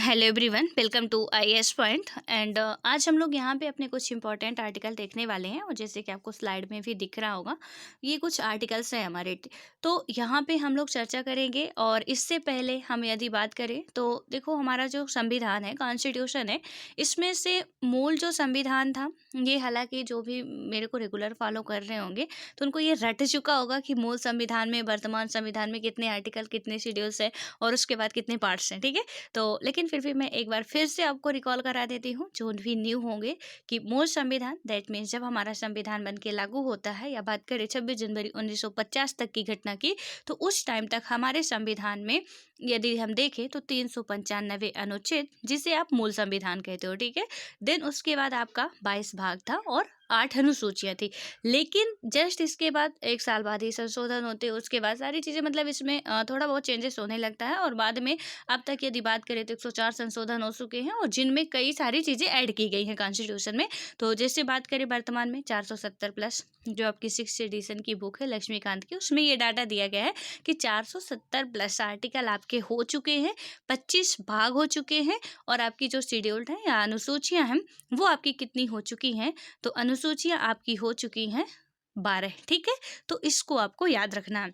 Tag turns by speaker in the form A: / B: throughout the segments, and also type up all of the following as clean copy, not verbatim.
A: Hello everyone, welcome to IAS point. And आज हम लोग यहाँ पे अपने कुछ इंपॉर्टेंट आर्टिकल देखने वाले हैं। और जैसे कि आपको स्लाइड में भी दिख रहा होगा, ये कुछ आर्टिकल्स हैं हमारे। तो यहाँ पे हम लोग चर्चा करेंगे। और इससे पहले हम यदि बात करें तो देखो, हमारा जो संविधान है, कॉन्स्टिट्यूशन है, इसमें से मूल जो संविधान था, ये हालांकि जो भी मेरे को रेगुलर फॉलो कर रहे होंगे तो उनको ये रट चुका होगा कि मूल संविधान में, वर्तमान संविधान में कितने आर्टिकल, कितने शेड्यूल्स हैं और उसके बाद कितने पार्ट्स हैं। ठीक है, तो लेकिन फिर भी मैं एक बार फिर से आपको रिकॉल करा देती हूँ, जो भी न्यू होंगे, कि मूल संविधान दैट मीन्स जब हमारा संविधान बन के लागू होता है, या बात करें 26 जनवरी 1950 तक की घटना की, तो उस टाइम तक हमारे संविधान में यदि हम देखें तो 395 अनुच्छेद, जिसे आप मूल संविधान कहते हो। ठीक है, देन उसके बाद आपका 22 भाग था और 8 अनुसूचियाँ थी। लेकिन जस्ट इसके बाद 1 साल बाद ही संशोधन होते, उसके बाद सारी चीज़ें, मतलब इसमें थोड़ा बहुत चेंजेस होने लगता है। और बाद में अब तक यदि बात करें तो 104 संशोधन हो चुके हैं, और जिनमें कई सारी चीज़ें ऐड की गई हैं कॉन्स्टिट्यूशन में। तो जैसे बात करें वर्तमान में 470 प्लस, जो आपकी 6th एडिशन की बुक है लक्ष्मीकांत की, उसमें ये डाटा दिया गया है कि 470 प्लस आर्टिकल आपके हो चुके हैं, 25 भाग हो चुके हैं, और आपकी जो शेड्यूल्ड है या अनुसूचियाँ हैं वो आपकी कितनी हो चुकी हैं। तो अनुसूचियाँ आपकी हो चुकी हैं 12। ठीक है, तो इसको आपको याद रखना है।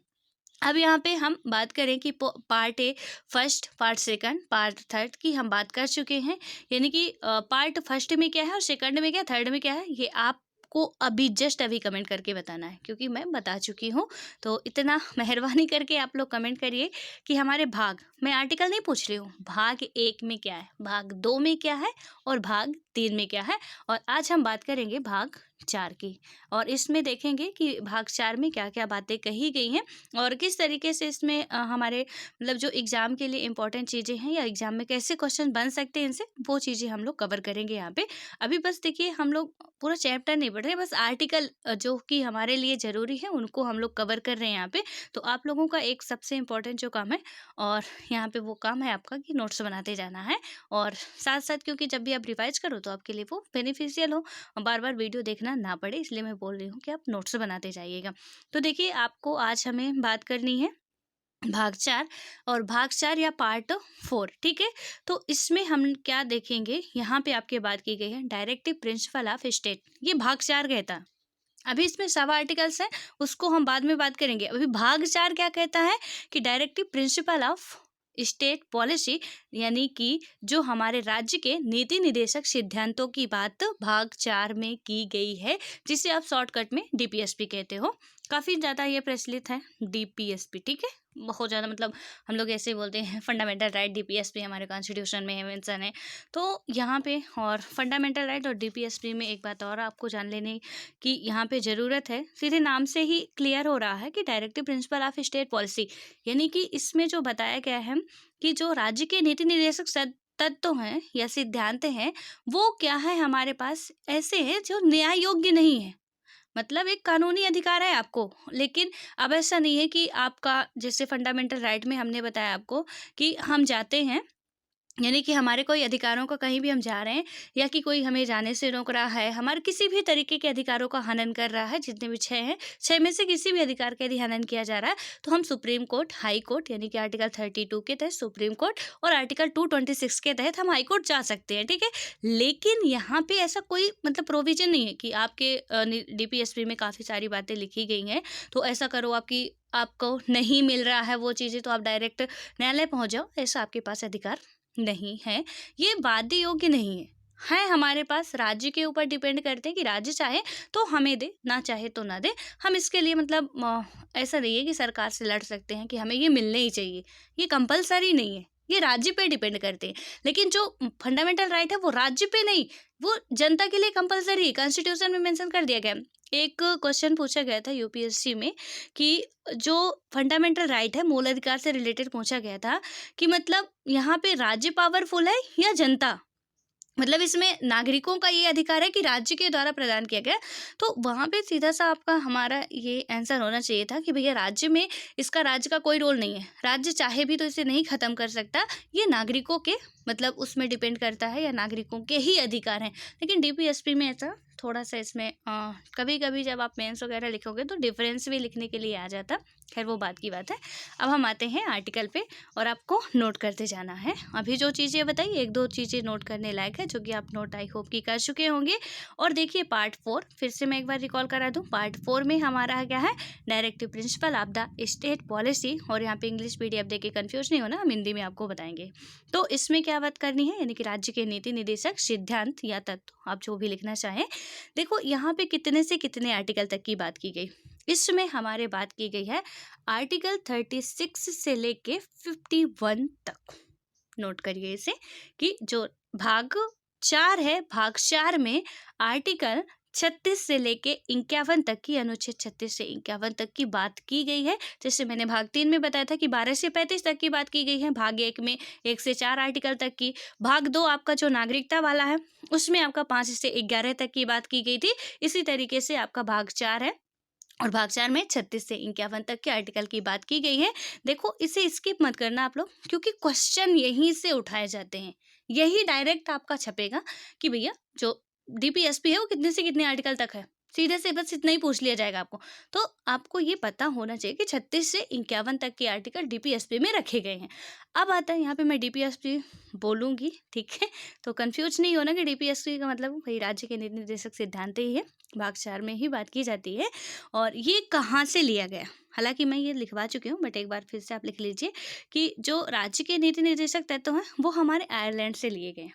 A: अब यहाँ पे हम बात करें कि part A first, part second, part third की हम बात कर चुके हैं। यानी कि पार्ट फर्स्ट में क्या है और सेकंड में क्या, थर्ड में क्या है, ये आपको अभी जस्ट अभी कमेंट करके बताना है, क्योंकि मैं बता चुकी हूँ। तो इतना मेहरबानी करके आप लोग कमेंट करिए कि हमारे भाग, मैं आर्टिकल नहीं पूछ रही हूँ, भाग 1 में क्या है, भाग 2 में क्या है और भाग 3 में क्या है। और आज हम बात करेंगे भाग 4 की, और इसमें देखेंगे कि भाग 4 में क्या क्या बातें कही गई हैं और किस तरीके से इसमें हमारे मतलब जो एग्ज़ाम के लिए इम्पोर्टेंट चीज़ें हैं, या एग्ज़ाम में कैसे क्वेश्चन बन सकते हैं इनसे, वो चीज़ें हम लोग कवर करेंगे यहाँ पे। अभी बस देखिए, हम लोग पूरा चैप्टर नहीं पढ़ रहे, बस आर्टिकल जो कि हमारे लिए ज़रूरी है उनको हम लोग कवर कर रहे हैं यहाँ पे। तो आप लोगों का एक सबसे इम्पोर्टेंट जो काम है, और यहाँ पे वो काम है आपका कि नोट्स बनाते जाना है। और साथ साथ, क्योंकि जब भी आप रिवाइज करो तो आपके लिए वो बेनिफिशियल हो, बार बार वीडियो देखना ना पड़े, इसलिए मैं बोल रही हूँ कि आप नोट्स बनाते जाइएगा। तो देखिए, आपको आज हमें बात करनी है भाग 4, और भाग 4 या पार्ट 4। ठीक है, तो इसमें हम क्या देखेंगे, यहाँ पे आपके बात की गई है डायरेक्टिव प्रिंसिपल ऑफ स्टेट, ये भाग 4 कहता है। अभी इसमें सब आर्टिकल्स हैं, उसको हम बाद में बात करेंगे। अभी भाग 4 क्या कहता है कि directive principle of state policy, यानी कि जो हमारे राज्य के नीति निदेशक सिद्धांतों की बात भाग 4 में की गई है, जिसे आप शॉर्टकट में डीपीएसपी कहते हो। काफ़ी ज़्यादा ये प्रचलित है डीपीएसपी। ठीक है, बहुत ज़्यादा, मतलब हम लोग ऐसे ही बोलते हैं फंडामेंटल राइट, डीपीएसपी हमारे कॉन्स्टिट्यूशन में है, मेंशन है। तो यहाँ पे और फंडामेंटल राइट और डीपीएसपी में एक बात और आपको जान लेने की यहाँ पे ज़रूरत है। सीधे नाम से ही क्लियर हो रहा है कि directive principle of state policy, यानी कि इसमें जो बताया गया है कि जो राज्य के नीति निर्देशक तत्व हैं या सिद्धांत हैं, वो क्या है, हमारे पास ऐसे हैं जो न्याय योग्य नहीं है। मतलब एक कानूनी अधिकार है आपको, लेकिन अब ऐसा नहीं है कि आपका, जैसे फंडामेंटल राइट में हमने बताया आपको कि हम जाते हैं, यानी कि हमारे कोई अधिकारों का, कहीं भी हम जा रहे हैं, या कि कोई हमें जाने से रोक रहा है, हमारे किसी भी तरीके के अधिकारों का हनन कर रहा है, जितने भी 6 हैं, 6 में से किसी भी अधिकार का यदि हनन किया जा रहा है, तो हम सुप्रीम कोर्ट, हाई कोर्ट, यानी कि आर्टिकल 32 के तहत सुप्रीम कोर्ट और आर्टिकल 226 के तहत हम हाई कोर्ट जा सकते हैं। ठीक है, लेकिन यहाँ पे ऐसा कोई मतलब प्रोविजन नहीं है कि आपके डीपीएसपी में काफ़ी सारी बातें लिखी गई हैं, तो ऐसा करो, आपको नहीं मिल रहा है वो चीज़ें, तो आप डायरेक्ट न्यायालय पहुँच जाओ, ऐसा आपके पास अधिकार नहीं है। ये वाद्य योग्य नहीं है हमारे पास, राज्य के ऊपर डिपेंड करते हैं कि राज्य चाहे तो हमें दे, ना चाहे तो ना दे। हम इसके लिए मतलब ऐसा नहीं है कि सरकार से लड़ सकते हैं कि हमें ये मिलने ही चाहिए, ये कंपलसरी नहीं है, ये राज्य पे डिपेंड करते हैं। लेकिन जो फंडामेंटल राइट है वो राज्य पे नहीं, वो जनता के लिए कंपलसरी है, कॉन्स्टिट्यूशन में मेंशन कर दिया गया है। एक क्वेश्चन पूछा गया था यूपीएससी में कि जो फंडामेंटल राइट है, मूल अधिकार से रिलेटेड पूछा गया था कि मतलब यहाँ पे राज्य पावरफुल है या जनता, मतलब इसमें नागरिकों का ये अधिकार है कि राज्य के द्वारा प्रदान किया गया। तो वहाँ पे सीधा सा आपका हमारा ये आंसर होना चाहिए था कि भैया राज्य में, इसका राज्य का कोई रोल नहीं है, राज्य चाहे भी तो इसे नहीं ख़त्म कर सकता, ये नागरिकों के मतलब उसमें डिपेंड करता है, या नागरिकों के ही अधिकार हैं। लेकिन डीपीएसपी में ऐसा थोड़ा सा इसमें कभी कभी जब आप मेंस वगैरह लिखोगे तो डिफरेंस भी लिखने के लिए आ जाता। खैर वो बात की बात है। अब हम आते हैं आर्टिकल पे और आपको नोट करते जाना है। अभी जो चीज़ें बताई, एक दो चीज़ें नोट करने लायक है जो कि आप नोट आई होप कि कर चुके होंगे। और देखिए पार्ट 4 फिर से मैं एक बार रिकॉल करा दूँ। पार्ट 4 में हमारा क्या है, directive principle of the state policy. और यहाँ पे इंग्लिश पीडीएफ देके कंफ्यूज नहीं होना, हम हिंदी में आपको बताएंगे। तो इसमें क्या बात करनी है, यानी कि राज्य के नीति निर्देशक सिद्धांत या तत्व, आप जो भी लिखना चाहें। देखो यहाँ पे कितने से कितने आर्टिकल तक की बात की गई। इसमें हमारे बात की गई है आर्टिकल 36 से लेके 51 तक। नोट करिए इसे कि जो भाग 4 है, भाग 4 में आर्टिकल 36 से लेके 51 तक की, अनुच्छेद 36 से 51 तक की बात की गई है। जैसे मैंने भाग 3 में बताया था कि 12 से 35 तक की बात की गई है। भाग 1 में 1 से 4 आर्टिकल तक की। भाग 2 आपका जो नागरिकता वाला है उसमें आपका 5 से 11 तक की बात की गई थी। इसी तरीके से आपका भाग 4 है और भाग 4 में 36 से 51 तक के आर्टिकल की बात की गई है। देखो इसे स्किप मत करना आप लोग, क्योंकि क्वेश्चन यहीं से उठाए जाते हैं। यही डायरेक्ट आपका छपेगा कि भैया जो डीपीएसपी है वो कितने से कितने आर्टिकल तक है। सीधे से बस इतना ही पूछ लिया जाएगा आपको। तो आपको ये पता होना चाहिए कि 36 से 51 तक के आर्टिकल डीपीएसपी में रखे गए हैं। अब आता है यहाँ पे मैं डीपीएसपी बोलूँगी, ठीक है, तो कंफ्यूज नहीं होना कि डीपीएसपी का मतलब भाई राज्य के नीति निर्देशक सिद्धांत ही है। भाग 4 में ही बात की जाती है। और ये कहाँ से लिया गया, हालांकि मैं ये लिखवा चुकी हूँ बट एक बार फिर से आप लिख लीजिए कि जो राज्य के नीति निर्देशक तत्व हैं वो हमारे आयरलैंड से लिए गए हैं।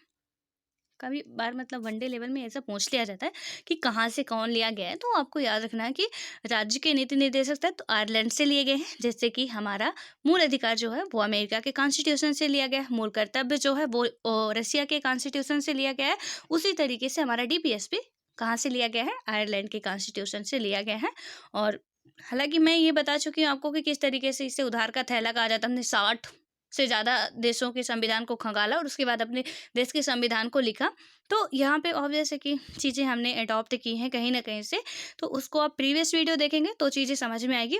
A: कभी बार मतलब वनडे लेवल में ऐसा पूछ लिया जाता है कि कहाँ से कौन लिया गया है, तो आपको याद रखना है कि राज्य के नीति निर्देशक तत्व आयरलैंड से लिए गए हैं। जैसे कि हमारा मूल अधिकार जो है वो अमेरिका के कॉन्स्टिट्यूशन से लिया गया है। मूल कर्तव्य जो है वो रसिया के कॉन्स्टिट्यूशन से लिया गया है। उसी तरीके से हमारा डीपीएसपी कहाँ से लिया गया है, आयरलैंड के कॉन्स्टिट्यूशन से लिया गया है। और हालांकि मैं ये बता चुकी हूँ आपको कि किस तरीके से इसे उधार का थैला कहा जाता है। हमने 60 से ज़्यादा देशों के संविधान को खंगाला और उसके बाद अपने देश के संविधान को लिखा। तो यहाँ पे ऑब्वियस है कि चीज़ें हमने अडॉप्ट की हैं कहीं ना कहीं से। तो उसको आप प्रीवियस वीडियो देखेंगे तो चीज़ें समझ में आएगी।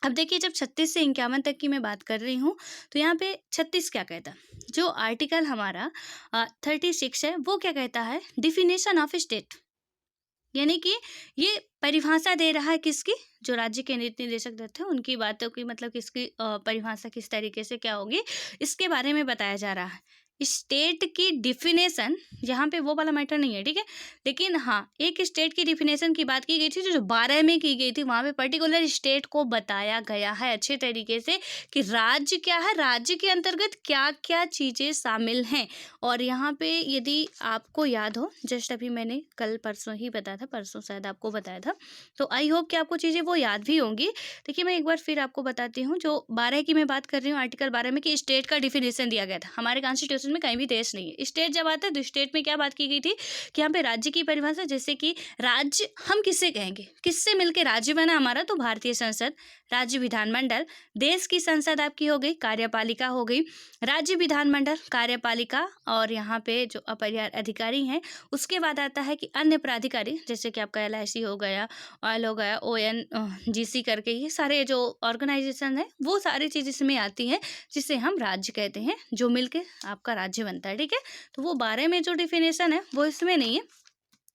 A: अब देखिए जब 36 से 51 तक की मैं बात कर रही हूँ तो यहाँ पे 36 क्या कहता है, जो आर्टिकल हमारा 36 है वो क्या कहता है, डिफिनेशन ऑफ स्टेट। यानी कि ये परिभाषा दे रहा है किसकी, जो राज्य के नीति निर्देशक तत्व हैं उनकी बातों की, मतलब किसकी परिभाषा किस तरीके से क्या होगी इसके बारे में बताया जा रहा है। स्टेट की डिफिनेशन यहाँ पे वो वाला मैटर नहीं है, ठीक है। लेकिन हाँ, एक स्टेट की डिफिनेशन की बात की गई थी जो 12 में की गई थी। वहाँ पे पर्टिकुलर स्टेट को बताया गया है अच्छे तरीके से कि राज्य क्या है, राज्य के अंतर्गत क्या क्या चीज़ें शामिल हैं। और यहाँ पे यदि आपको याद हो, जस्ट अभी मैंने कल परसों ही बताया था, परसों शायद आपको बताया था, तो आई होप कि आपको चीज़ें वो याद भी होंगी। देखिए मैं एक बार फिर आपको बताती हूँ। जो 12 की मैं बात कर रही हूँ, आर्टिकल 12 में कि स्टेट का डिफिनेशन दिया गया था। हमारे कॉन्स्टिट्यूशन में कहीं भी देश नहीं है। स्टेट जब आता है तो स्टेट में क्या बात की गई थी कि यहाँ पे राज्य की परिभाषा, जैसे कि राज्य हम किसे कहेंगे, किससे मिलकर राज्य बना हमारा, तो भारतीय संसद, राज्य विधानमंडल, देश की संसद आपकी हो गई, कार्यपालिका हो गई, राज्य विधानमंडल, कार्यपालिका, और यहाँ पे जो अपरिहार्य अधिकारी हैं। उसके बाद आता है कि अन्य प्राधिकारी, जैसे कि आपका LIC हो गया, ऑयल हो गया, ONGC करके, ये सारे जो ऑर्गेनाइजेशन है वो सारी चीज़ इसमें आती हैं जिसे हम राज्य कहते हैं, जो मिलके आपका राज्य बनता है, ठीक है। तो वो 12 में जो डिफिनेशन है वो इसमें नहीं है।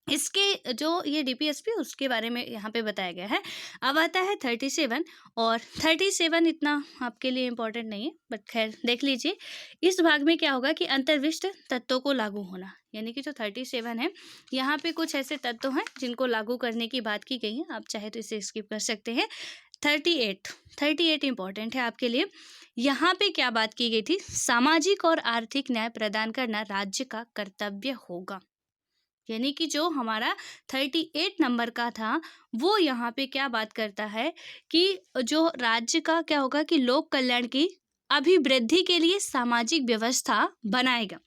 A: इसके जो ये डीपीएसपी उसके बारे में यहाँ पे बताया गया है। अब आता है 37, और 37 इतना आपके लिए इम्पोर्टेंट नहीं है बट खैर देख लीजिए। इस भाग में क्या होगा कि अंतर्विष्ट तत्वों को लागू होना, यानी कि जो 37 है यहाँ पे कुछ ऐसे तत्व हैं जिनको लागू करने की बात की गई है। आप चाहे तो इसे स्किप कर सकते हैं। 38 इम्पॉर्टेंट है आपके लिए। यहाँ पे क्या बात की गई थी, सामाजिक और आर्थिक न्याय प्रदान करना राज्य का कर्तव्य होगा। यानी कि जो हमारा 38 नंबर का था वो यहाँ पे क्या बात करता है कि जो राज्य का क्या होगा कि लोक कल्याण की अभिवृद्धि के लिए सामाजिक व्यवस्था बनाएगा।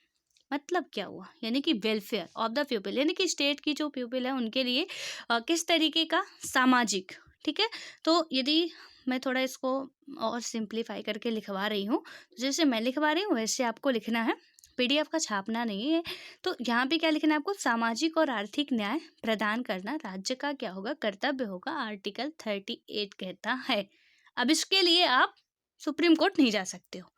A: मतलब क्या हुआ, यानी कि वेलफेयर ऑफ द पीपल, यानी कि स्टेट की जो पीपल है उनके लिए किस तरीके का सामाजिक, ठीक है। तो यदि मैं थोड़ा इसको और सिंप्लीफाई करके लिखवा रही हूँ, जैसे मैं लिखवा रही हूँ वैसे आपको लिखना है, PDF का छापना नहीं है। तो यहाँ पे क्या लिखना है आपको, सामाजिक और आर्थिक न्याय प्रदान करना राज्य का क्या होगा, कर्तव्य होगा, आर्टिकल 38 कहता है। अब इसके लिए आप सुप्रीम कोर्ट नहीं जा सकते हो।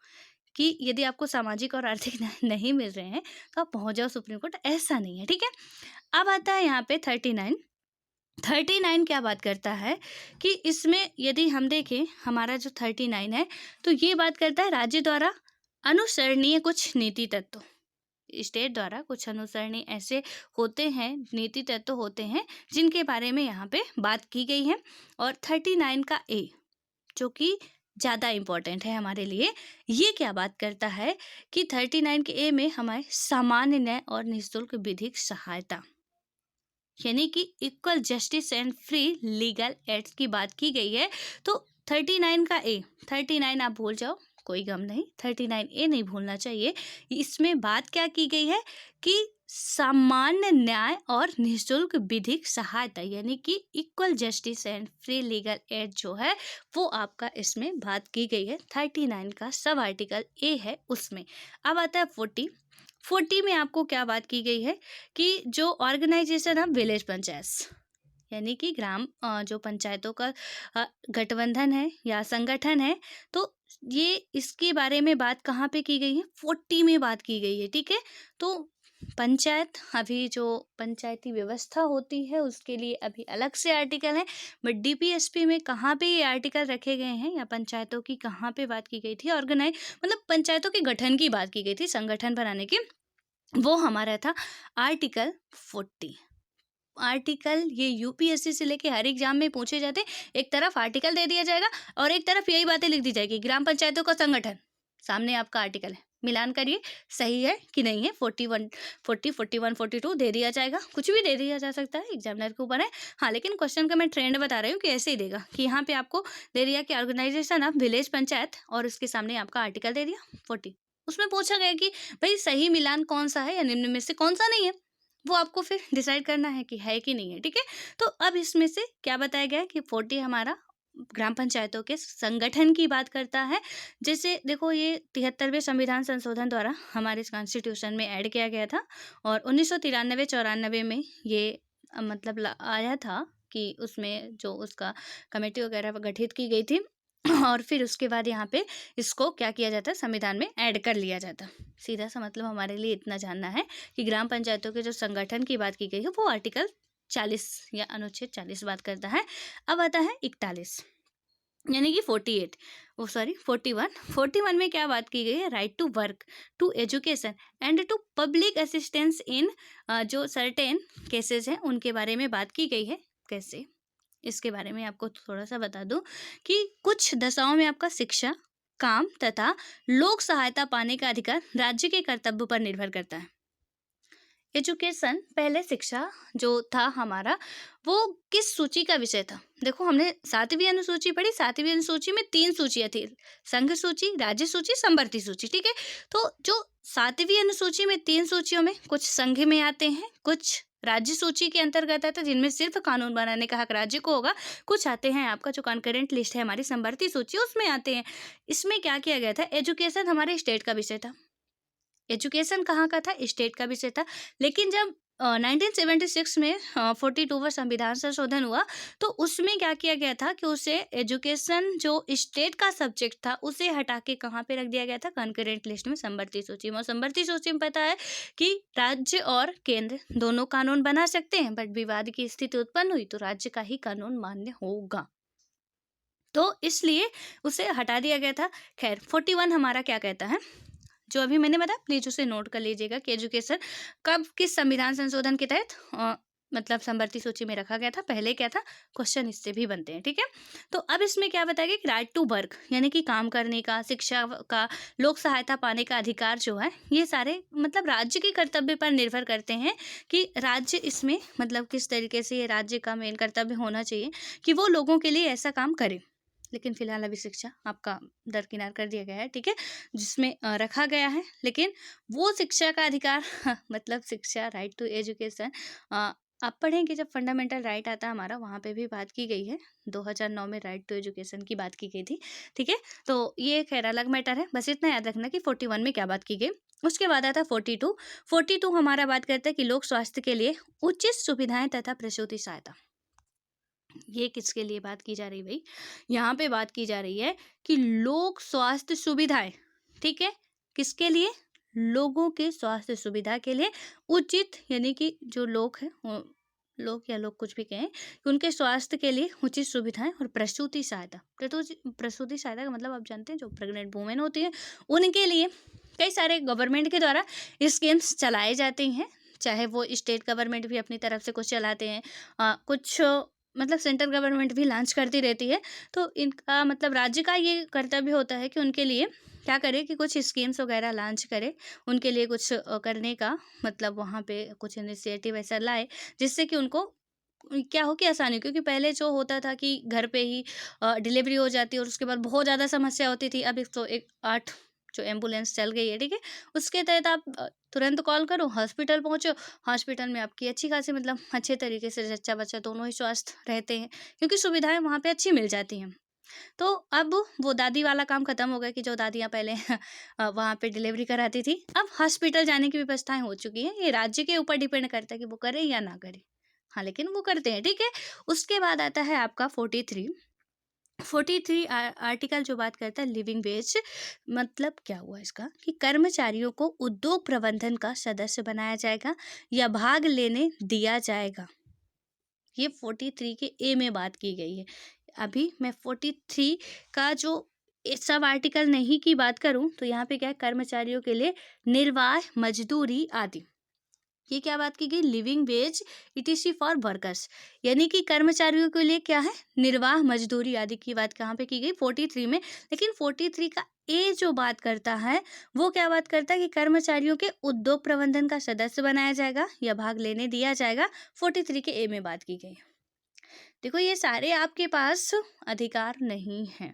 A: कि यदि आपको सामाजिक और आर्थिक न्याय नहीं मिल रहे हैं तो आप पहुंच जाओ सुप्रीम कोर्ट, ऐसा नहीं है, ठीक है। अब आता है यहाँ पे 39। 39 क्या बात करता है कि इसमें यदि हम देखें हमारा जो 39 है, तो ये बात करता है राज्य द्वारा अनुसरणीय कुछ नीति तत्व, स्टेट द्वारा कुछ अनुसरणीय ऐसे होते हैं, नीति तत्व होते हैं जिनके बारे में यहाँ पे बात की गई है। और 39 का ए जो कि ज़्यादा इम्पोर्टेंट है हमारे लिए, ये क्या बात करता है कि 39 के ए में हमारे सामान्य न्याय और निःशुल्क विधिक सहायता यानी कि equal justice and free legal aids की बात की गई है। तो 39 का ए, 39 आप भूल जाओ कोई गम नहीं, 39 ए नहीं भूलना चाहिए। इसमें बात क्या की गई है कि सामान्य न्याय और निःशुल्क विधिक सहायता यानी कि equal justice and free legal aid जो है वो आपका इसमें बात की गई है। 39 का सब आर्टिकल ए है उसमें। अब आता है 40 में आपको क्या बात की गई है कि जो ऑर्गेनाइजेशन ऑफ विलेज पंचायत यानी कि ग्राम जो पंचायतों का गठबंधन है या संगठन है, तो ये इसके बारे में बात कहाँ पे की गई है, 40 में बात की गई है, ठीक है। तो पंचायत, अभी जो पंचायती व्यवस्था होती है उसके लिए अभी अलग से आर्टिकल है, बट डीपीएसपी में कहाँ पे ये आर्टिकल रखे गए हैं या पंचायतों की कहाँ पे बात की गई थी, ऑर्गेनाइज मतलब पंचायतों के गठन की बात की गई थी, संगठन बनाने की, वो हमारा था आर्टिकल 40। आर्टिकल ये यूपीएससी से लेके हर एग्जाम में पूछे जाते, एक तरफ आर्टिकल दे दिया जाएगा और एक तरफ यही बातें लिख दी जाएगी, ग्राम पंचायतों का संगठन, सामने आपका आर्टिकल है, मिलान करिए सही है कि नहीं है। 41 40 41 42 दे दिया जाएगा, कुछ भी दे दिया जा सकता है, एग्जामिनर के ऊपर है। हाँ, लेकिन क्वेश्चन का मैं ट्रेंड बता रही हूँ कि ऐसे ही देगा कि यहाँ पे आपको दे दिया कि ऑर्गेनाइजेशन ऑफ विलेज पंचायत और उसके सामने आपका आर्टिकल दे दिया 40। उसमें पूछा गया कि भाई सही मिलान कौन सा है या निम्न में से कौन सा नहीं है, वो आपको फिर डिसाइड करना है कि है कि नहीं है, ठीक है। तो अब इसमें से क्या बताया गया है कि 40 हमारा ग्राम पंचायतों के संगठन की बात करता है। जैसे देखो ये 73वें संविधान संशोधन द्वारा हमारे कॉन्स्टिट्यूशन में ऐड किया गया था और 1993-94 में ये मतलब आया था कि उसमें जो उसका कमेटी वगैरह गठित की गई थी और फिर उसके बाद यहाँ पे इसको क्या किया जाता है, संविधान में ऐड कर लिया जाता। सीधा सा मतलब हमारे लिए इतना जानना है कि ग्राम पंचायतों के जो संगठन की बात की गई है वो आर्टिकल 40 या अनुच्छेद 40 बात करता है। अब आता है 41 यानी कि 48, वो सॉरी 41। 41 में क्या बात की गई है, right to work, to education and to public assistance in जो सर्टेन केसेस हैं उनके बारे में बात की गई है। कैसे, इसके बारे में आपको थोड़ा सा बता दूं कि कुछ दशाओं में आपका शिक्षा, काम तथा लोक सहायता पाने का अधिकार राज्य के कर्तव्य पर निर्भर करता है। एजुकेशन, पहले शिक्षा जो था हमारा वो किस सूची का विषय था, देखो हमने 7वीं अनुसूची पढ़ी, 7वीं अनुसूची में 3 सूचियां थी, संघ सूची, राज्य सूची, समवर्ती सूची, ठीक है। तो जो 7वीं अनुसूची में 3 सूचियों में कुछ संघ में आते हैं, कुछ राज्य सूची के अंतर्गत आता है जिनमें सिर्फ कानून बनाने का हक राज्य को होगा, कुछ आते हैं आपका जो कॉन्करेंट लिस्ट है हमारी समवर्ती सूची उसमें आते हैं। इसमें क्या किया गया था, एजुकेशन हमारे स्टेट का विषय था, एजुकेशन कहाँ का था, स्टेट का विषय था। लेकिन जब 1976 में 42वां संविधान संशोधन हुआ तो उसमें क्या किया गया था कि उसे एजुकेशन जो स्टेट का सब्जेक्ट था उसे हटा के कहाँ पे रख दिया गया था, कंकरेंट लिस्ट में, समवर्ती सूची में। और समवर्ती सूची में पता है कि राज्य और केंद्र दोनों कानून बना सकते हैं, बट विवाद की स्थिति उत्पन्न हुई तो राज्य का ही कानून मान्य होगा, तो इसलिए उसे हटा दिया गया था। खैर 41 हमारा क्या कहता है, जो अभी मैंने बताया प्लीज उसे नोट कर लीजिएगा कि एजुकेशन कब किस संविधान संशोधन के तहत मतलब समवर्ती सूची में रखा गया था, पहले क्या था, क्वेश्चन इससे भी बनते हैं, ठीक है। तो अब इसमें क्या बताया गया कि राइट टू वर्क यानी कि काम करने का, शिक्षा का, लोक सहायता पाने का अधिकार जो है ये सारे मतलब राज्य के कर्तव्य पर निर्भर करते हैं कि राज्य इसमें मतलब किस तरीके से ये राज्य का मेन कर्तव्य होना चाहिए कि वो लोगों के लिए ऐसा काम करे। लेकिन फिलहाल अभी शिक्षा आपका दरकिनार कर दिया गया है, ठीक है, जिसमें रखा गया है। लेकिन वो शिक्षा का अधिकार मतलब शिक्षा, राइट टू एजुकेशन, आप पढ़ेंगे जब फंडामेंटल राइट आता है हमारा, वहाँ पे भी बात की गई है, 2009 में राइट टू एजुकेशन की बात की गई थी, ठीक है। तो ये खैर अलग मैटर है, बस इतना याद रखना कि 41 में क्या बात की गई। उसके बाद आता 42। 42 हमारा बात करता है कि लोक स्वास्थ्य के लिए उचित सुविधाएं तथा प्रसूति सहायता। ये किसके लिए बात की जा रही भाई, यहाँ पे बात की जा रही है कि लोक स्वास्थ्य सुविधाएं ठीक है, किसके लिए? लोगों के स्वास्थ्य सुविधा के लिए उचित, यानी कि जो लोग हैं लोग या लोग कुछ भी कहें कि उनके स्वास्थ्य के लिए उचित सुविधाएं और प्रसूति सहायता। प्रसूति सहायता का मतलब आप जानते हैं, जो प्रेग्नेंट वुमेन होती है उनके लिए कई सारे गवर्नमेंट के द्वारा स्कीम्स चलाए जाते हैं। चाहे वो स्टेट गवर्नमेंट भी अपनी तरफ से कुछ चलाते हैं, कुछ मतलब सेंट्रल गवर्नमेंट भी लॉन्च करती रहती है। तो इनका मतलब राज्य का ये कर्तव्य होता है कि उनके लिए क्या करे कि कुछ स्कीम्स वगैरह लॉन्च करे, उनके लिए कुछ करने का मतलब वहाँ पे कुछ इनिशिएटिव ऐसा लाए जिससे कि उनको क्या हो कि आसानी हो। क्योंकि पहले जो होता था कि घर पे ही डिलीवरी हो जाती और उसके बाद बहुत ज़्यादा समस्या होती थी। अब 108 जो एम्बुलेंस चल गई है, ठीक है, उसके तहत आप तुरंत कॉल करो, हॉस्पिटल पहुँचो, हॉस्पिटल में आपकी अच्छी खासी मतलब अच्छे तरीके से जच्चा बच्चा दोनों ही स्वस्थ रहते हैं, क्योंकि सुविधाएं वहाँ पे अच्छी मिल जाती हैं। तो अब वो दादी वाला काम खत्म हो गया कि जो दादियाँ पहले वहाँ पे डिलीवरी कराती थी। अब हॉस्पिटल जाने की व्यवस्थाएं हो चुकी हैं। ये राज्य के ऊपर डिपेंड करता है कि वो करें या ना करें। हाँ, लेकिन वो करते हैं, ठीक है। उसके बाद आता है आपका 43 आर्टिकल जो बात करता है लिविंग वेज। मतलब क्या हुआ इसका कि कर्मचारियों को उद्योग प्रबंधन का सदस्य बनाया जाएगा या भाग लेने दिया जाएगा। ये 43 के ए में बात की गई है। अभी मैं 43 का जो सब आर्टिकल नहीं की बात करूं तो यहाँ पे क्या है, कर्मचारियों के लिए निर्वाह मजदूरी आदि, ये क्या बात की गई, living veg etc. for workers, यानी कि कर्मचारियों के लिए क्या है, निर्वाह मजदूरी आदि की बात कहाँ पे की गई, 43 में। लेकिन 43 का ए जो बात करता है वो क्या बात करता है कि कर्मचारियों के उद्योग प्रबंधन का सदस्य बनाया जाएगा या भाग लेने दिया जाएगा। 43 के ए में बात की गई। देखो, ये सारे आपके पास अधिकार नहीं है,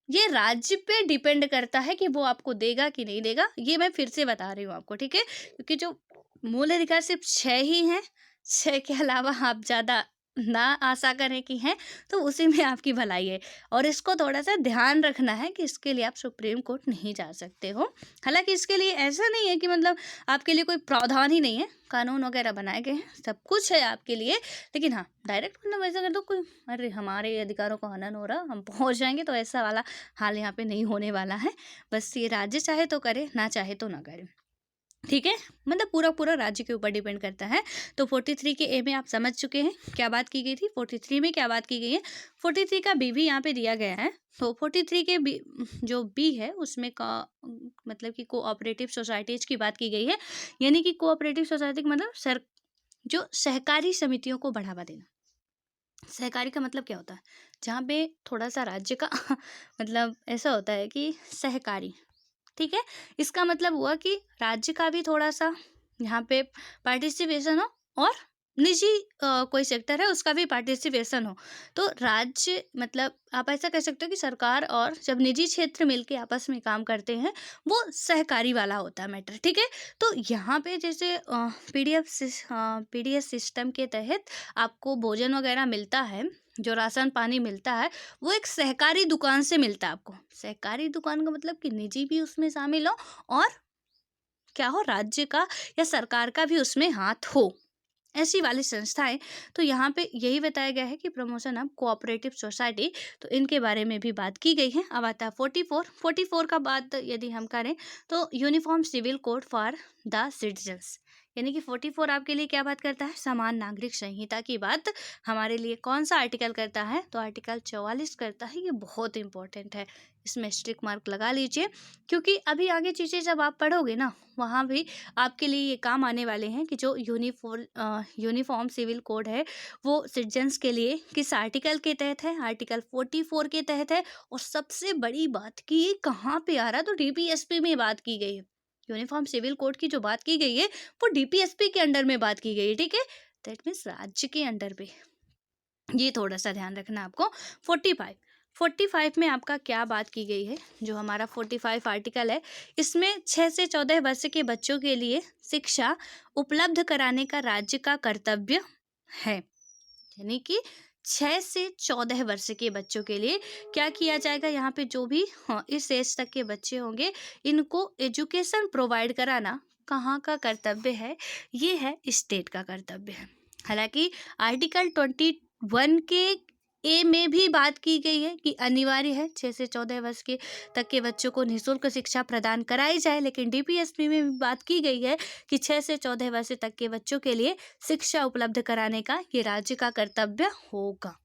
A: ये राज्य पे डिपेंड करता है कि वो आपको देगा कि नहीं देगा। ये मैं फिर से बता रही हूँ आपको, ठीक है, क्योंकि जो मूल अधिकार सिर्फ 6 ही हैं, 6 के अलावा आप ज़्यादा ना आशा करें कि हैं, तो उसी में आपकी भलाई है। और इसको थोड़ा सा ध्यान रखना है कि इसके लिए आप सुप्रीम कोर्ट नहीं जा सकते हो। हालांकि इसके लिए ऐसा नहीं है कि मतलब आपके लिए कोई प्रावधान ही नहीं है, कानून वगैरह बनाए गए हैं, सब कुछ है आपके लिए। लेकिन हाँ, डायरेक्ट मतलब ऐसा कर दो कोई, अरे हमारे अधिकारों का हनन हो रहा, हम पहुंच जाएंगे, तो ऐसा वाला हाल यहाँ पे नहीं होने वाला है। बस ये राज्य चाहे तो करे, ना चाहे तो ना करे, ठीक है। मतलब पूरा पूरा राज्य के ऊपर डिपेंड करता है। तो 43 के ए में आप समझ चुके हैं क्या बात की गई थी, 43 में क्या बात की गई है। 43 का बी भी यहाँ पे दिया गया है। तो 43 के बी, जो बी है उसमें का मतलब कि कोऑपरेटिव सोसाइटीज की बात की गई है, यानी कि कोऑपरेटिव सोसाइटी का मतलब जो सहकारी समितियों को बढ़ावा देना। सहकारी का मतलब क्या होता है, जहाँ पे थोड़ा सा राज्य का मतलब ऐसा होता है कि सहकारी, ठीक है, इसका मतलब हुआ कि राज्य का भी थोड़ा सा यहाँ पे पार्टिसिपेशन हो और निजी कोई सेक्टर है उसका भी पार्टिसिपेशन हो। तो राज्य मतलब आप ऐसा कह सकते हो कि सरकार और जब निजी क्षेत्र मिलके आपस में काम करते हैं वो सहकारी वाला होता है मैटर, ठीक है। तो यहाँ पे जैसे पीडीएस सिस्टम के तहत आपको भोजन वगैरह मिलता है, जो राशन पानी मिलता है वो एक सहकारी दुकान से मिलता है आपको। सहकारी दुकान का मतलब कि निजी भी उसमें शामिल हो और क्या हो, राज्य का या सरकार का भी उसमें हाथ हो, ऐसी वाली संस्थाएं। तो यहाँ पे यही बताया गया है कि प्रमोशन ऑफ कोऑपरेटिव सोसाइटी, तो इनके बारे में भी बात की गई है। अब आता है 44 का बात यदि हम करें तो uniform civil code for the citizens, यानी कि 44 आपके लिए क्या बात करता है, समान नागरिक संहिता की बात हमारे लिए कौन सा आर्टिकल करता है, तो आर्टिकल 44 करता है। ये बहुत इंपॉर्टेंट है, इसमें स्ट्रिक मार्क लगा लीजिए, क्योंकि अभी आगे चीज़ें जब आप पढ़ोगे ना वहाँ भी आपके लिए ये काम आने वाले हैं कि जो यूनिफॉर्म सिविल कोड है वो सिटीजन्स के लिए किस आर्टिकल के तहत है, आर्टिकल 44 के तहत है। और सबसे बड़ी बात कि ये कहाँ पे आ रहा है, तो डीपीएसपी में बात की गई है। यूनिफॉर्म सिविल कोड की जो बात की गई है वो डीपीएसपी के अंडर में बात की गई है, ठीक है, दैट मीन्स राज्य के अंडर पे। ये थोड़ा सा ध्यान रखना आपको। 45 में आपका क्या बात की गई है, जो हमारा 45 आर्टिकल है इसमें 6 से 14 वर्ष के बच्चों के लिए शिक्षा उपलब्ध कराने का राज्य का कर्तव्य है, यानी कि 6 से 14 वर्ष के बच्चों के लिए क्या किया जाएगा, यहाँ पे जो भी इस एज तक के बच्चे होंगे इनको एजुकेशन प्रोवाइड कराना कहाँ का कर्तव्य है, ये है स्टेट का कर्तव्य है। हालांकि आर्टिकल 21 के ए में भी बात की गई है कि अनिवार्य है 6 से 14 वर्ष के तक के बच्चों को निःशुल्क शिक्षा प्रदान कराई जाए, लेकिन डीपीएसपी में भी बात की गई है कि 6 से 14 वर्ष तक के बच्चों के लिए शिक्षा उपलब्ध कराने का ये राज्य का कर्तव्य होगा।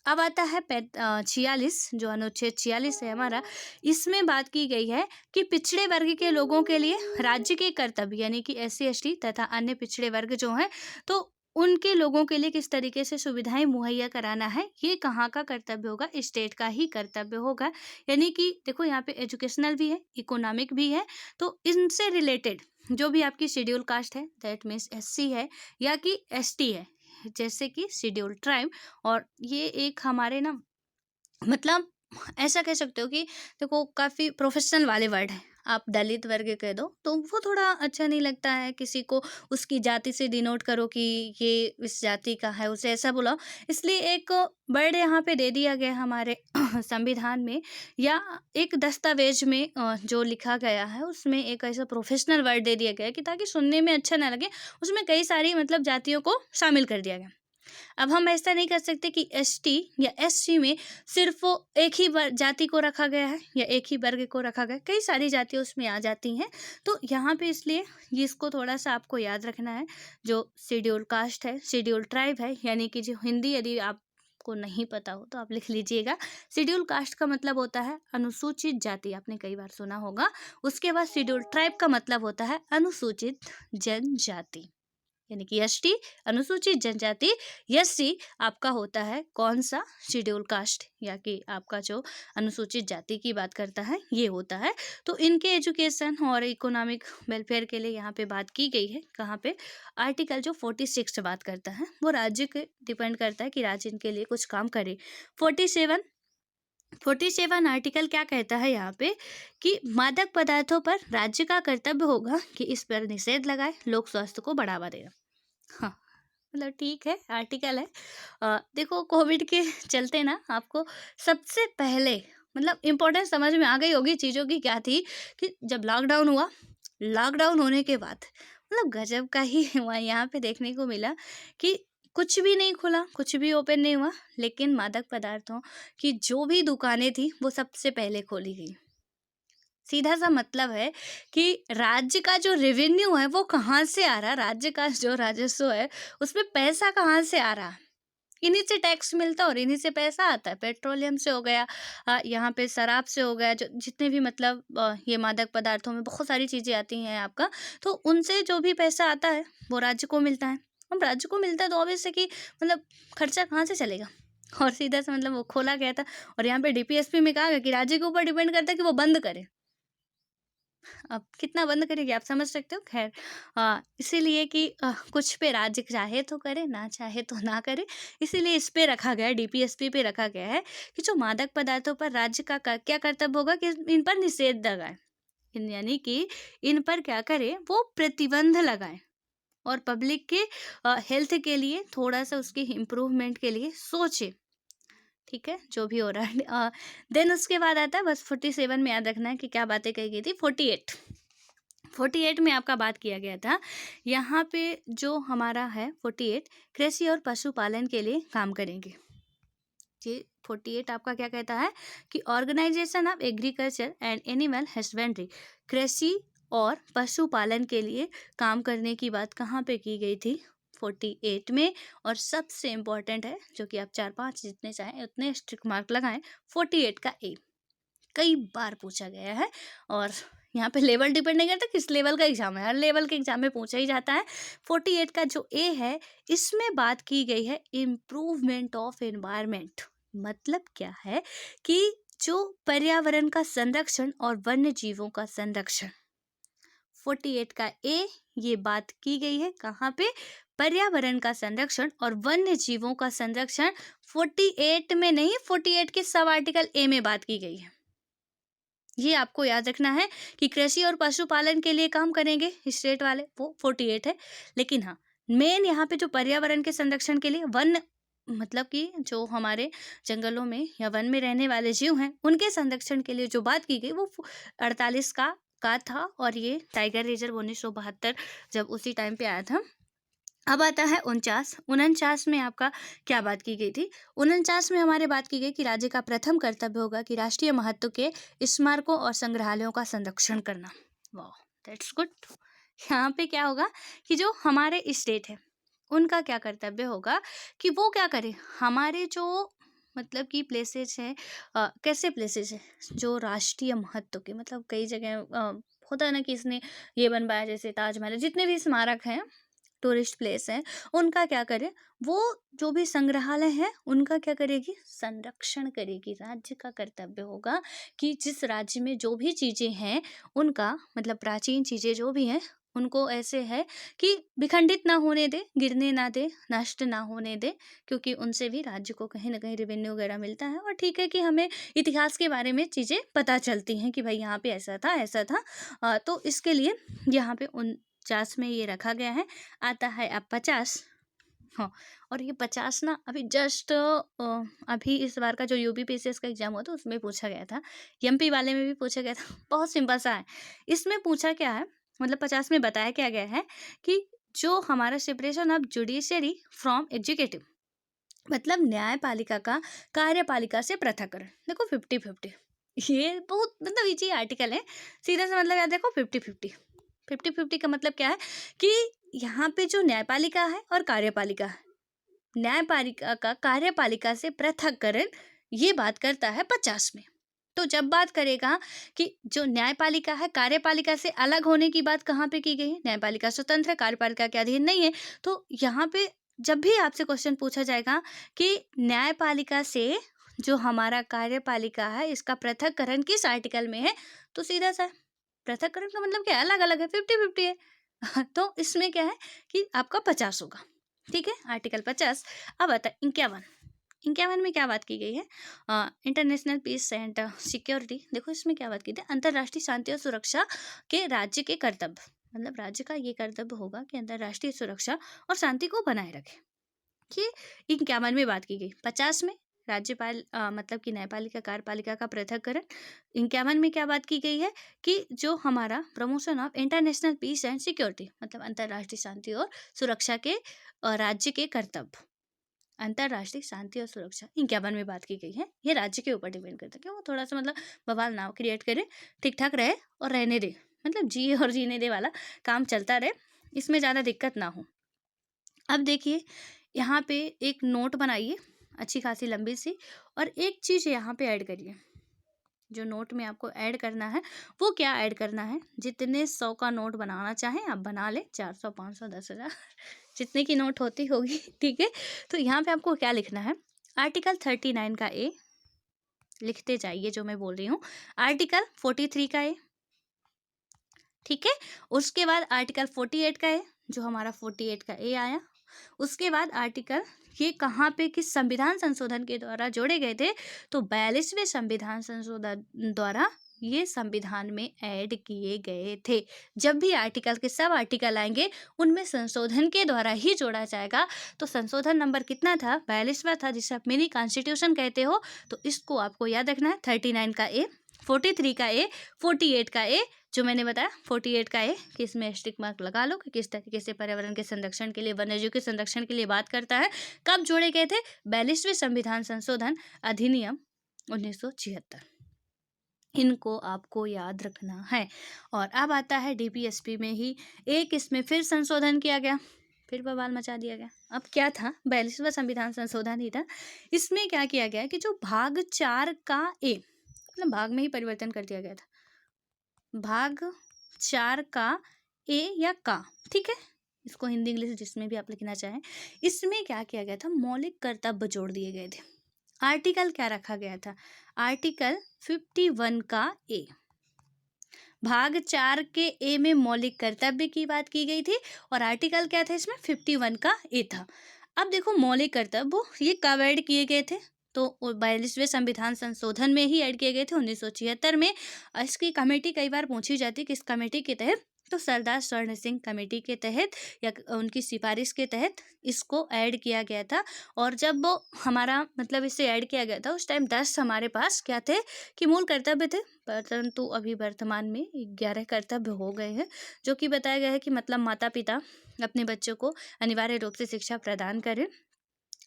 A: अब आता है 46, जो अनुच्छेद 46 है हमारा। इसमें बात की गई है कि पिछड़े वर्ग के लोगों के लिए राज्य के कर्तव्य, यानी कि एससी एसटी तथा अन्य पिछड़े वर्ग जो हैं, तो उनके लोगों के लिए किस तरीके से सुविधाएं मुहैया कराना है, ये कहाँ का कर्तव्य होगा? स्टेट का ही कर्तव्य होगा। यानी कि देखो यहाँ पे एजुकेशनल भी है, इकोनॉमिक भी है, तो इनसे रिलेटेड जो भी आपकी शेड्यूल कास्ट है, दैट मीन्स एससी है या कि एसटी है, जैसे कि शेड्यूल ट्राइब, और ये एक हमारे ना, मतलब ऐसा कह सकते हो कि देखो काफ़ी प्रोफेशनल वाले वर्ड है। आप दलित वर्ग कह दो तो वो थोड़ा अच्छा नहीं लगता है, किसी को उसकी जाति से डिनोट करो कि ये इस जाति का है, उसे ऐसा बुलाओ। इसलिए एक वर्ड यहाँ पे दे दिया गया हमारे संविधान में, या एक दस्तावेज में जो लिखा गया है उसमें एक ऐसा प्रोफेशनल वर्ड दे दिया गया है कि ताकि सुनने में अच्छा ना लगे, उसमें कई सारी मतलब जातियों को शामिल कर दिया गया। अब हम ऐसा नहीं कर सकते कि एसटी या एससी में सिर्फ वो एक ही जाति को रखा गया है या एक ही वर्ग को रखा गया है, कई सारी जातियाँ उसमें आ जाती हैं। तो यहाँ पे इसलिए ये इसको थोड़ा सा आपको याद रखना है। जो शेड्यूल कास्ट है, शेड्यूल ट्राइब है, यानी कि जो हिंदी यदि आपको नहीं पता हो तो आप लिख लीजिएगा। शेड्यूल कास्ट का मतलब होता है अनुसूचित जाति, आपने कई बार सुना होगा। उसके बाद शेड्यूल ट्राइब का मतलब होता है अनुसूचित जनजाति, यानी कि एसटी अनुसूचित जनजाति, एससी आपका होता है कौन सा? शेड्यूल कास्ट, या कि आपका जो अनुसूचित जाति की बात करता है ये होता है। तो इनके एजुकेशन और इकोनॉमिक वेलफेयर के लिए यहाँ पे बात की गई है। कहाँ पे? आर्टिकल जो 46 बात करता है, वो राज्य के डिपेंड करता है कि राज्य इनके लिए कुछ काम करे। 47 आर्टिकल क्या कहता है यहाँ पे कि मादक पदार्थों पर राज्य का कर्तव्य होगा कि इस पर निषेध लगाए, लोक स्वास्थ्य को बढ़ावा देगा। हाँ, मतलब ठीक है, आर्टिकल है। देखो कोविड के चलते ना आपको सबसे पहले मतलब इम्पोर्टेंस समझ में आ गई होगी चीज़ों की, क्या थी कि जब लॉकडाउन हुआ, लॉकडाउन होने के बाद मतलब गजब का ही हुआ यहाँ पे देखने को मिला कि कुछ भी नहीं खुला, कुछ भी ओपन नहीं हुआ, लेकिन मादक पदार्थों की जो भी दुकानें थी वो सबसे पहले खोली गई। सीधा सा मतलब है कि राज्य का जो रेवेन्यू है वो कहाँ से आ रहा है, राज्य का जो राजस्व है उसमें पैसा कहाँ से आ रहा है? इन्हीं से टैक्स मिलता है और इन्हीं से पैसा आता है। पेट्रोलियम से हो गया, यहाँ पे शराब से हो गया, जो जितने भी मतलब ये मादक पदार्थों में बहुत सारी चीज़ें आती हैं आपका, तो उनसे जो भी पैसा आता है वो राज्य को मिलता है। अब राज्य को मिलता है तो ऑब्वियस है कि मतलब खर्चा कहाँ से चलेगा? और सीधा सा मतलब वो खोला गया था, और यहाँ पे डीपीएसपी में कहा गया कि राज्य के ऊपर डिपेंड करता है कि वो बंद करे। अब कितना बंद करेगी आप समझ सकते हो। खैर इसीलिए कि कुछ पे राज्य चाहे तो करे, ना चाहे तो ना करे। इसीलिए इस पे रखा गया है, डीपीएसपी पे रखा गया है कि जो मादक पदार्थों पर राज्य का क्या कर्तव्य होगा कि इन पर निषेध लगाए, यानी कि इन पर क्या करे, वो प्रतिबंध लगाए और पब्लिक के हेल्थ के लिए थोड़ा सा उसके इम्प्रूवमेंट के लिए सोचे। ठीक है, जो भी हो रहा है। देन उसके बाद आता है बस 47 में याद रखना है कि क्या बातें कही गई थी। 48 में आपका बात किया गया था। यहाँ पे जो हमारा है 48 कृषि और पशुपालन के लिए काम करेंगे। ये 48 आपका क्या कहता है कि organisation of agriculture and animal husbandry, कृषि और पशुपालन के लिए काम करने की बात कहाँ पे की गई थी? 48 में। और सबसे इम्पोर्टेंट है, जो कि आप 4-5 जितने चाहें उतने स्ट्रिक मार्क लगाएं, 48 का ए कई बार पूछा गया है। और यहाँ पे लेवल डिपेंड नहीं करता किस लेवल का एग्जाम है, हर लेवल के एग्जाम में पूछा ही जाता है। 48 का जो ए है, इसमें बात की गई है इम्प्रूवमेंट ऑफ एनवायरनमेंट। मतलब क्या है कि जो पर्यावरण का संरक्षण और वन्य जीवों का संरक्षण, 48 का ए ये बात की गई है कहाँ पे? पर्यावरण का संरक्षण और वन्य जीवों का संरक्षण 48 में नहीं, 48 के सब आर्टिकल ए में बात की गई है। ये आपको याद रखना है कि कृषि और पशुपालन के लिए काम करेंगे स्टेट वाले, वो 48 है। लेकिन हाँ, मेन यहाँ पे जो पर्यावरण के संरक्षण के लिए वन, मतलब कि जो हमारे जंगलों में या वन में रहने वाले जीव हैं उनके संरक्षण के लिए जो बात की गई वो 48 का था। और ये टाइगर रिजर्व 1972 जब उसी टाइम पे आया था, अब आता है 49। 49 में आपका क्या बात की गई थी? 49 में हमारे बात की गई कि राज्य का प्रथम कर्तव्य होगा कि राष्ट्रीय महत्व के स्मारकों और संग्रहालयों का संरक्षण करना। वाह, दैट्स गुड। यहाँ पे क्या होगा कि जो हमारे स्टेट है उनका क्या कर्तव्य होगा कि वो क्या करे, हमारे जो मतलब कि प्लेसेस हैं, कैसे प्लेसेस हैं जो राष्ट्रीय महत्व के, मतलब कई जगह होता है ना कि इसने ये बनवाया, जैसे ताजमहल, जितने भी स्मारक हैं, टूरिस्ट प्लेस हैं, उनका क्या करे, वो जो भी संग्रहालय है उनका क्या करेगी, संरक्षण करेगी। राज्य का कर्तव्य होगा कि जिस राज्य में जो भी चीज़ें हैं उनका, मतलब प्राचीन चीज़ें जो भी हैं, उनको ऐसे है कि विखंडित ना होने दे, गिरने ना दे, नष्ट ना होने दे, क्योंकि उनसे भी राज्य को कहीं ना कहीं रेवेन्यू वगैरह मिलता है। और ठीक है कि हमें इतिहास के बारे में चीज़ें पता चलती हैं कि भाई यहाँ पे ऐसा था ऐसा था। तो इसके लिए यहाँ पे 49 में ये रखा गया है। आता है अब 50। हाँ, और ये 50 ना अभी जस्ट अभी इस बार का जो यूपीपीसीएस का एग्जाम हुआ था उसमें पूछा गया था, एमपी वाले में भी पूछा गया था। बहुत सिंपल सा है। इसमें पूछा क्या है, मतलब 50 में बताया क्या गया है कि जो हमारा separation of judiciary from executive, मतलब न्यायपालिका का कार्यपालिका से पृथक्करण। देखो 50-50, ये बहुत मतलब इजी आर्टिकल है। सीधा सा मतलब याद देखो 50-50। 50-50 का मतलब क्या है कि यहाँ पे जो न्यायपालिका है और कार्यपालिका है, न्यायपालिका का कार्यपालिका से पृथक्करण, ये बात करता है 50 में। तो जब बात करेगा कि जो न्यायपालिका है कार्यपालिका से अलग होने की बात कहाँ पे की गई है, न्यायपालिका स्वतंत्र है, कार्यपालिका के अधीन नहीं है। तो यहाँ पे जब भी आपसे क्वेश्चन पूछा जाएगा कि न्यायपालिका से जो हमारा कार्यपालिका है इसका पृथक्करण किस आर्टिकल में है, तो सीधा सा है, पृथक्करण का मतलब क्या है, अलग अलग है, 50-50 है। तो इसमें क्या है कि आपका 50 होगा। ठीक है, आर्टिकल 50। अब आता है 51। 51 में क्या बात की गई है, इंटरनेशनल पीस एंड सिक्योरिटी। देखो इसमें क्या बात की थी, अंतर्राष्ट्रीय शांति और सुरक्षा के राज्य के कर्तव्य, मतलब राज्य का ये कर्तव्य होगा कि अंतर्राष्ट्रीय सुरक्षा और शांति को बनाए रखे। ये 51 में बात की गई। 50 में राज्यपाल मतलब कि न्यायपालिका कार्यपालिका का पृथक्करण। 51 में क्या बात की गई है कि जो हमारा promotion of international peace and security, मतलब अंतर्राष्ट्रीय शांति और सुरक्षा के राज्य के कर्तव्य, अंतर्राष्ट्रीय शांति और सुरक्षा 51 में बात की गई है। ये राज्य के ऊपर डिपेंड करता है कि वो थोड़ा सा मतलब बवाल ना क्रिएट करे, ठीक ठाक रहे और रहने दे, मतलब जिए और जीने दे वाला काम चलता रहे, इसमें ज़्यादा दिक्कत ना हो। अब देखिए यहाँ पे एक नोट बनाइए अच्छी खासी लंबी सी, और एक चीज़ यहाँ पे ऐड करिए। जो नोट में आपको ऐड करना है वो क्या ऐड करना है, जितने 100 का नोट बनाना चाहें आप बना ले, 400, 500, 10,000 जितने की नोट होती होगी। ठीक है, तो यहाँ पे आपको क्या लिखना है, आर्टिकल 39 का ए लिखते जाइए जो मैं बोल रही हूँ, आर्टिकल 43 का ए, ठीक है, उसके बाद आर्टिकल 48 का ए, जो हमारा 48 का ए आया, उसके बाद आर्टिकल ये कहाँ पे किस संविधान संशोधन के द्वारा जोड़े गए थे, तो 42वें संविधान संशोधन द्वारा ये संविधान में ऐड किए गए थे। जब भी आर्टिकल के सब आर्टिकल आएंगे उनमें संशोधन के द्वारा ही जोड़ा जाएगा। तो संशोधन नंबर कितना था, 42वां था, जिसे आप मिनी कॉन्स्टिट्यूशन कहते हो। तो इसको आपको याद रखना है, 39 का ए, 43 का ए, 48 का ए, जो मैंने बताया 48 का ए कि इसमें स्टिक मार्क लगा लो कि किस तरीके से पर्यावरण के संरक्षण के लिए, वन्यजीव के संरक्षण के लिए बात करता है। कब जोड़े गए थे, 42वें संविधान संशोधन अधिनियम 1976। इनको आपको याद रखना है। और अब आता है डीपीएसपी में ही एक इसमें फिर संशोधन किया गया, फिर बवाल मचा दिया गया। अब क्या था, 42वां संविधान संशोधन ही था। इसमें क्या किया गया कि जो भाग 4 का ए, मतलब भाग में ही परिवर्तन कर दिया गया था, भाग 4 का ए या का, ठीक है, इसको हिंदी इंग्लिश जिसमें भी आप लिखना चाहें। इसमें क्या किया गया था, मौलिक कर्तव्य जोड़ दिए गए थे। आर्टिकल क्या रखा गया था, आर्टिकल 51 का ए, भाग 4 के ए में मौलिक कर्तव्य की बात की गई थी, और आर्टिकल क्या था इसमें, 51 का ए था। अब देखो मौलिक कर्तव्य ये कब ऐड किए गए थे, तो 42वें संविधान संशोधन में ही ऐड किए गए थे 1976 में। इसकी कमेटी कई बार पूछी जाती है, किस कमेटी के तहत, तो सरदार स्वर्ण सिंह कमेटी के तहत या उनकी सिफारिश के तहत इसको ऐड किया गया था। और जब वो हमारा मतलब इसे ऐड किया गया था उस टाइम 10 हमारे पास क्या थे कि मूल कर्तव्य थे, परंतु अभी वर्तमान में 11 कर्तव्य हो गए हैं, जो कि बताया गया है कि मतलब माता पिता अपने बच्चों को अनिवार्य रूप से शिक्षा प्रदान करें।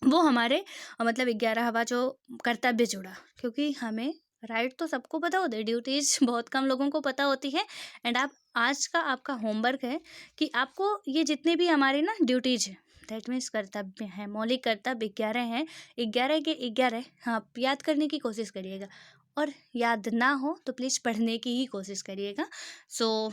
A: वो हमारे मतलब 11वां जो कर्तव्य जुड़ा, क्योंकि हमें राइट तो सबको पता होते हैं, ड्यूटीज बहुत कम लोगों को पता होती है। एंड आप आज का आपका होमवर्क है कि आपको ये जितने भी हमारे ना ड्यूटीज हैं, दैट मीन्स कर्तव्य हैं, मौलिक कर्तव्य 11 हैं, 11 के 11 आप याद करने की कोशिश करिएगा, और याद ना हो तो प्लीज़ पढ़ने की ही कोशिश करिएगा। सो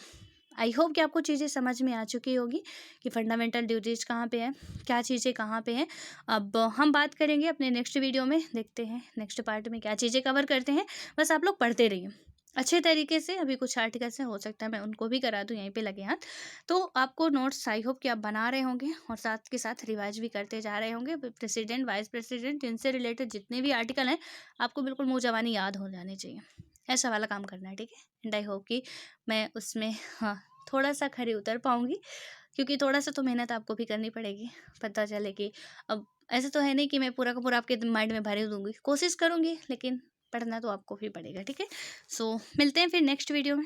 A: आई होप कि आपको चीज़ें समझ में आ चुकी होगी कि फंडामेंटल ड्यूटीज़ कहाँ पे है, क्या चीज़ें कहाँ पे हैं। अब हम बात करेंगे अपने नेक्स्ट वीडियो में, देखते हैं नेक्स्ट पार्ट में क्या चीज़ें कवर करते हैं। बस आप लोग पढ़ते रहिए अच्छे तरीके से। अभी कुछ आर्टिकल्स हैं, हो सकता है मैं उनको भी करा दूँ यहीं पे लगे हाथ। तो आपको नोट्स आई होप कि आप बना रहे होंगे और साथ के साथ रिवाइज भी करते जा रहे होंगे। प्रेसिडेंट, वाइस प्रेसिडेंट, इनसे रिलेटेड जितने भी आर्टिकल हैं आपको बिल्कुल मुँह ज़बानी याद हो जाने चाहिए। ऐसा वाला काम करना है, ठीक है। एंड आई होप कि मैं उसमें हाँ थोड़ा सा खरी उतर पाऊँगी, क्योंकि थोड़ा सा तो मेहनत आपको भी करनी पड़ेगी। पता चले कि अब ऐसा तो है नहीं कि मैं पूरा का पूरा आपके माइंड में भर दूँगी, कोशिश करूँगी, लेकिन पढ़ना तो आपको भी पड़ेगा, ठीक है। सो मिलते हैं फिर नेक्स्ट वीडियो में।